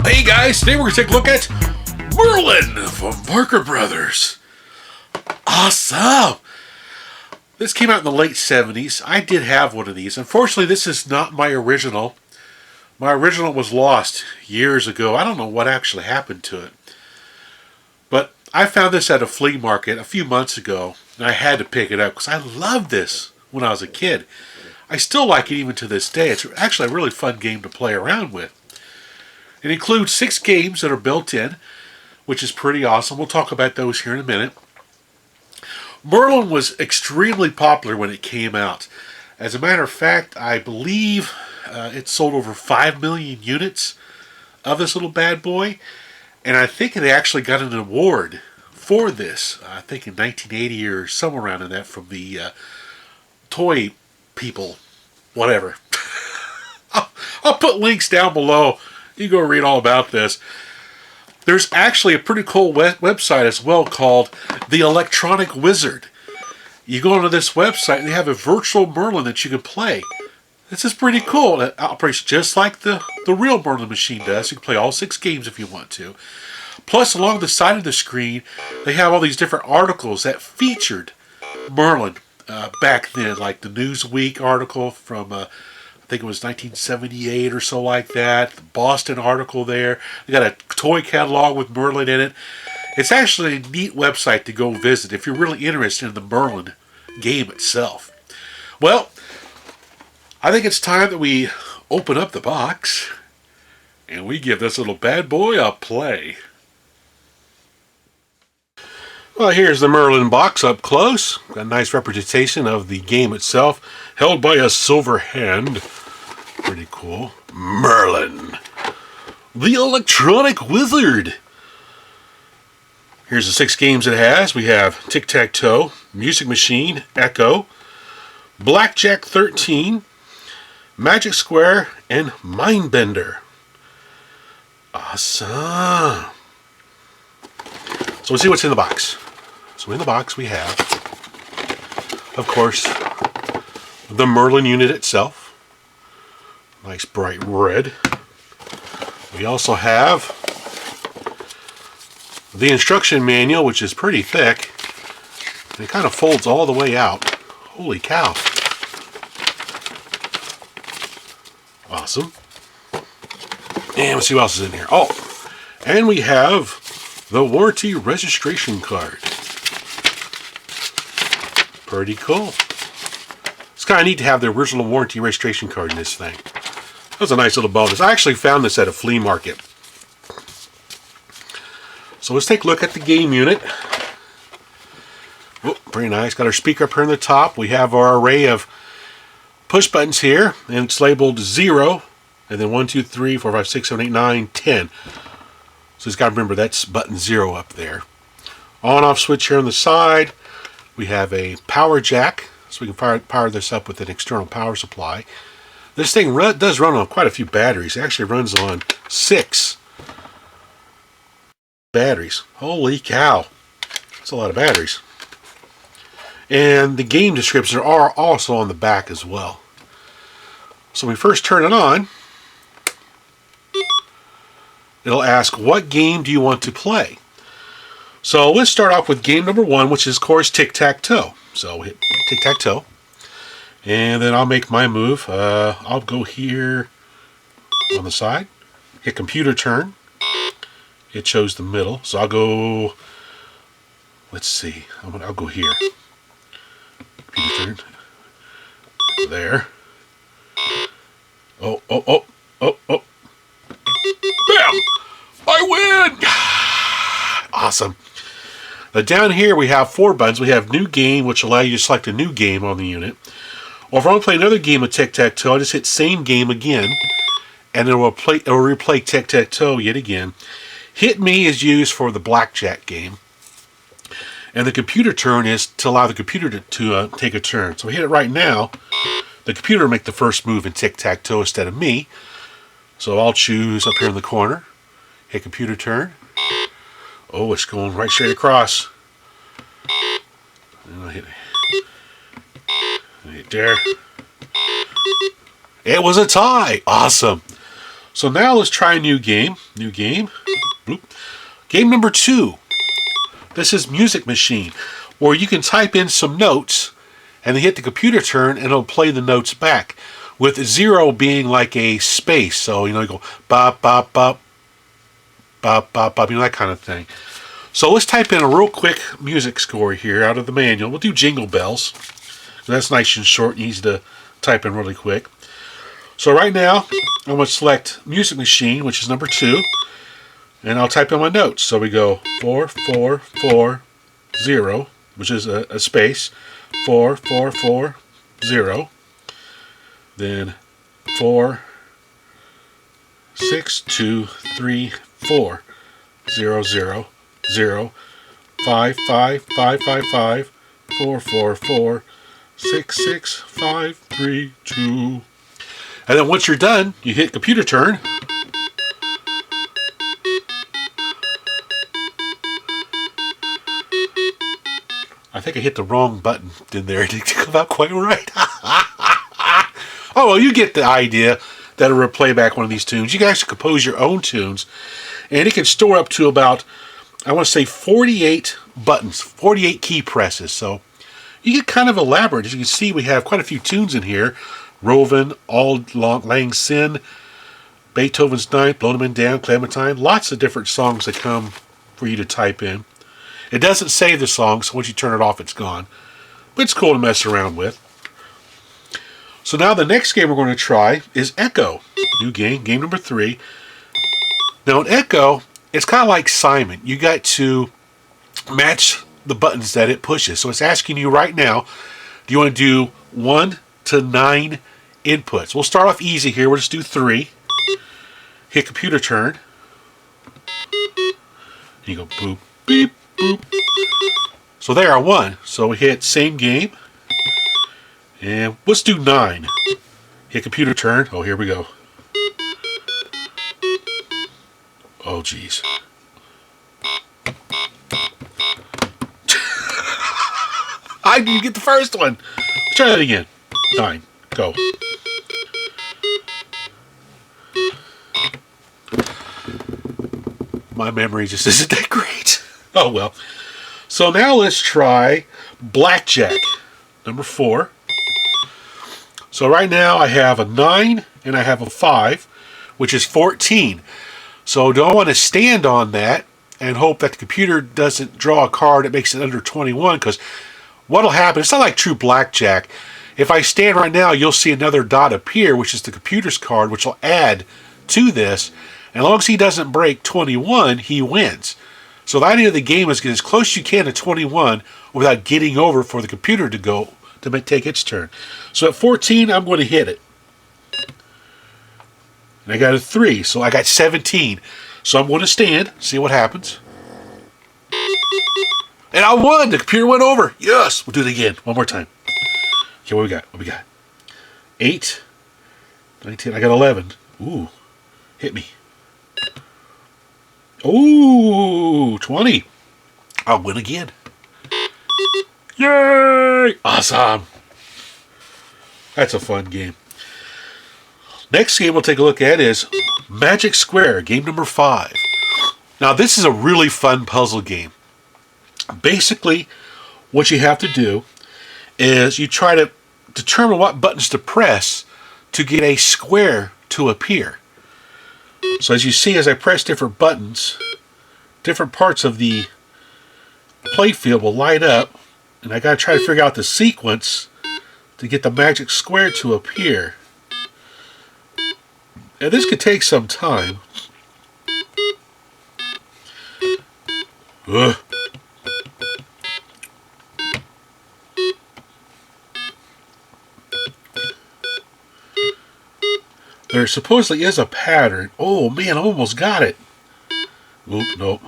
Hey guys, today we're going to take a look at Merlin from Parker Brothers. Awesome! This came out in the late 70s. I did have one of these. Unfortunately, this is not my original. My original was lost years ago. I don't know what actually happened to it. But I found this at a flea market a few months ago, and I had to pick it up because I loved this when I was a kid. I still like it even to this day. It's actually a really fun game to play around with. It includes 6 games that are built in, which is pretty awesome. We'll talk about those here in a minute. Merlin was extremely popular when it came out. As a matter of fact, I believe it sold over 5 million units of this little bad boy. And I think it actually got an award for this, I think in 1980 or somewhere around in that, from the toy people, whatever. I'll put links down below. You go read all about this. There's actually a pretty cool website as well called The Electronic Wizard. You go onto this website and they have a virtual Merlin that you can play. This is pretty cool. It operates just like the real Merlin machine does. You can play all 6 games if you want to. Plus, along the side of the screen, they have all these different articles that featured Merlin back then, like the Newsweek article from I think it was 1978 or so like that. The Boston article there. They got a toy catalog with Merlin in it. It's actually a neat website to go visit if you're really interested in the Merlin game itself. Well, I think it's time that we open up the box and we give this little bad boy a play. Well, here's the Merlin box up close. Got a nice representation of the game itself, held by a silver hand. Pretty cool. Merlin, the Electronic Wizard. Here's the 6 games it has. We have Tic-Tac-Toe, Music Machine, Echo, Blackjack 13, Magic Square, and Mindbender. Awesome. So we'll see what's in the box. So in the box we have, of course, the Merlin unit itself. Nice bright red. We also have the instruction manual, which is pretty thick. It kind of folds all the way out. Holy cow. Awesome. And let's see what else is in here. Oh, and we have the warranty registration card. Pretty cool. It's kind of neat to have the original warranty registration card in this thing. That was a nice little bonus. I actually found this at a flea market. So let's take a look at the game unit. Oh, very nice. Got our speaker up here on the top. We have our array of push buttons here, and it's labeled 0, and then 1, 2, 3, 4, 5, 6, 7, 8, 9, 10. So you've got to remember that's button 0 up there. On-off switch here on the side. We have a power jack, so we can power this up with an external power supply. This thing does run on quite a few batteries. It actually runs on 6 batteries. Holy cow. That's a lot of batteries. And the game descriptions are also on the back as well. So when we first turn it on, it'll ask, what game do you want to play? So let's start off with game number 1, which is, of course, Tic-Tac-Toe. So we'll hit Tic-Tac-Toe. And then I'll make my move. I'll go here on the side. Hit computer turn. It shows the middle. So I'll go, let's see. I'll go here. Computer turn. There. Oh. Bam! I win! Awesome. Now down here we have 4 buttons. We have new game, which allow you to select a new game on the unit. Or if I want to play another game of Tic-Tac-Toe, I just hit same game again, and it will replay Tic-Tac-Toe yet again. Hit me is used for the blackjack game, and the computer turn is to allow the computer to take a turn. So we hit it right now. The computer will make the first move in Tic-Tac-Toe instead of me. So I'll choose up here in the corner. Hit computer turn. Oh, it's going right straight across. And I'll hit there. It was a tie. Awesome. So now let's try a new game. New game. Boop. Game number 2. This is Music Machine, where you can type in some notes and then hit the computer turn and it'll play the notes back, with 0 being like a space. So, you go bop, bop, bop, bop, bop, bop, that kind of thing. So let's type in a real quick music score here out of the manual. We'll do Jingle Bells. That's nice and short and easy to type in really quick. So right now, I'm going to select Music Machine, which is number 2. And I'll type in my notes. So we go 4, 4, 4, 0, which is a space. 4, 4, 4, 0. Then 4, 6, 2, 3, 4, 0, 0, 0, 5, 5, 5, 5, 5, 4, 4, 4, 6, 6, 5, 3, 2. And then once you're done, you hit computer turn. I think I hit the wrong button in there. It didn't come out quite right. Oh, well, you get the idea that it'll play back one of these tunes. You can actually compose your own tunes, and it can store up to about, I want to say, 48 buttons, 48 key presses. So you get kind of elaborate. As you can see, we have quite a few tunes in here. Rovin, Auld Lang Syne, Beethoven's Ninth, Blown 'em in Down, Clementine. Lots of different songs that come for you to type in. It doesn't save the song, so once you turn it off, it's gone. But it's cool to mess around with. So now the next game we're going to try is Echo. New game, game number 3. Now in Echo, it's kind of like Simon. You got to match the buttons that it pushes. So it's asking you right now, do you want to do 1 to 9 inputs? We'll start off easy here. We'll just do 3. Hit computer turn. And you go boop, beep, boop. So there, I won. So we hit same game. And let's do 9. Hit computer turn. Oh, here we go. Oh, jeez. I didn't get the first one. Let's try that again. 9. Go. My memory just isn't that great. Oh, well. So now let's try Blackjack. Number 4. So right now I have a 9 and I have a 5, which is 14. So do I want to stand on that and hope that the computer doesn't draw a card that makes it under 21? Because what'll happen, it's not like true blackjack. If I stand right now, you'll see another dot appear, which is the computer's card, which will add to this. And as long as he doesn't break 21, he wins. So the idea of the game is get as close as you can to 21 without getting over for the computer to go to take its turn. So at 14, I'm going to hit it. And I got a 3, so I got 17. So I'm going to stand, see what happens. And I won! The computer went over. Yes! We'll do it again. One more time. Okay, what we got? What we got? 8, 19, I got 11. Ooh. Hit me. Ooh, 20. I'll win again. Yay! Awesome. That's a fun game. Next game we'll take a look at is Magic Square, game number 5. Now this is a really fun puzzle game. Basically, what you have to do is you try to determine what buttons to press to get a square to appear. So as you see, as I press different buttons, different parts of the playfield will light up, and I got to try to figure out the sequence to get the magic square to appear. And this could take some time. Ugh. There supposedly is a pattern. Oh man, I almost got it. Nope, nope.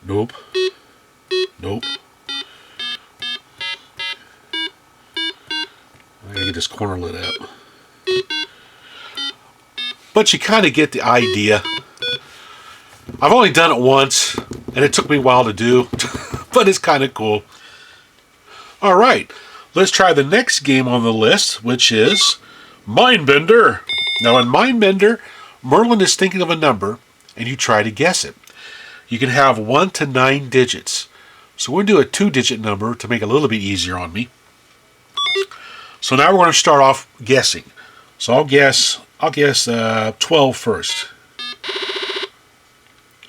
Nope. Nope. I gotta get this corner lit up. But you kind of get the idea. I've only done it once, and it took me a while to do, but it's kind of cool. Alright, let's try the next game on the list, which is Mindbender. Now in Mindbender, Merlin is thinking of a number, and you try to guess it. You can have 1 to 9 digits. So we'll do a 2-digit number to make it a little bit easier on me. So now we're going to start off guessing. So I'll guess 12 first.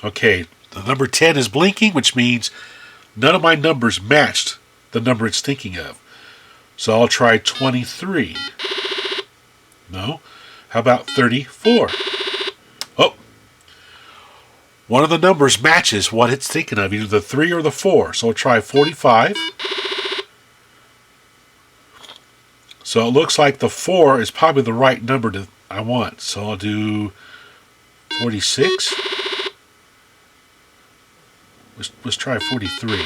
Okay, the number 10 is blinking, which means none of my numbers matched the number it's thinking of. So I'll try 23. No. How about 34? Oh. One of the numbers matches what it's thinking of, either the 3 or the 4. So I'll try 45. So it looks like the 4 is probably the right number I want. So I'll do 46. Let's try 43.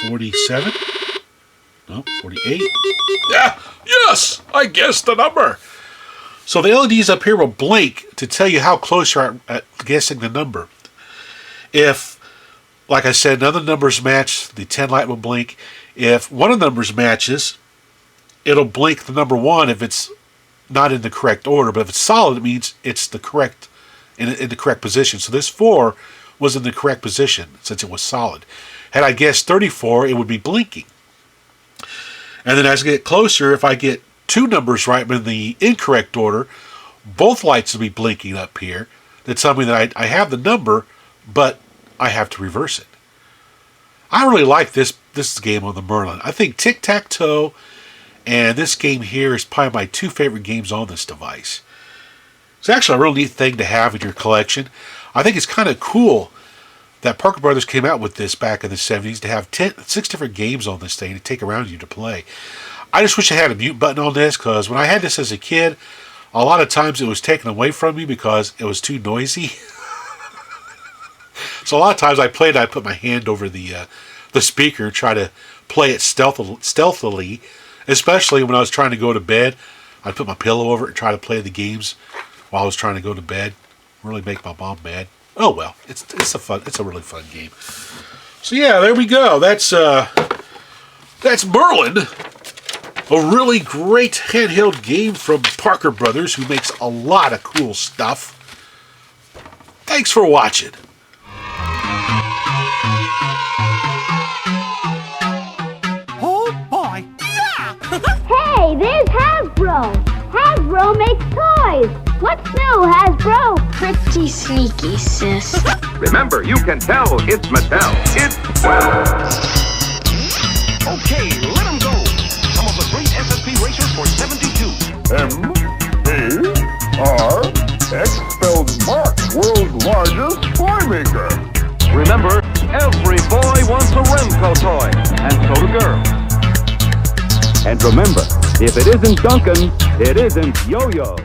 47. No, 48. Yeah, yes, I guessed the number. So the LEDs up here will blink to tell you how close you are at guessing the number. If, like I said, none of the numbers match, the 10 light will blink. If one of the numbers matches, it'll blink the number 1 if it's not in the correct order. But if it's solid, it means it's the correct in the correct position. So this 4 was in the correct position since it was solid. Had I guessed 34, it would be blinking. And then as I get closer, if I get 2 numbers right but in the incorrect order, both lights will be blinking up here. That tells me that I have the number, but I have to reverse it. I really like this game on the Merlin. I think Tic-Tac-Toe and this game here is probably my 2 favorite games on this device. It's actually a real neat thing to have in your collection. I think it's kind of cool that Parker Brothers came out with this back in the 70s to have 6 different games on this thing to take around you to play. I just wish I had a mute button on this, because when I had this as a kid, a lot of times it was taken away from me because it was too noisy. So a lot of times I played, I put my hand over the speaker and try to play it stealthily, especially when I was trying to go to bed. I'd put my pillow over it and try to play the games while I was trying to go to bed. Really make my mom mad. Oh well, it's a really fun game. So yeah, there we go. That's Merlin, a really great handheld game from Parker Brothers, who makes a lot of cool stuff. Thanks for watching. Oh boy! Hey, there's Hasbro! Hasbro makes toys! What's new, Hasbro? Pretty sneaky, sis. Remember, you can tell it's Mattel. It's Okay, let them go. Some of the great SSP racers for 72. M-A-R-X spells Mark, world's largest toy maker. Remember, every boy wants a Remco toy, and so do girls. And remember, if it isn't Duncan, it isn't Yo-Yo.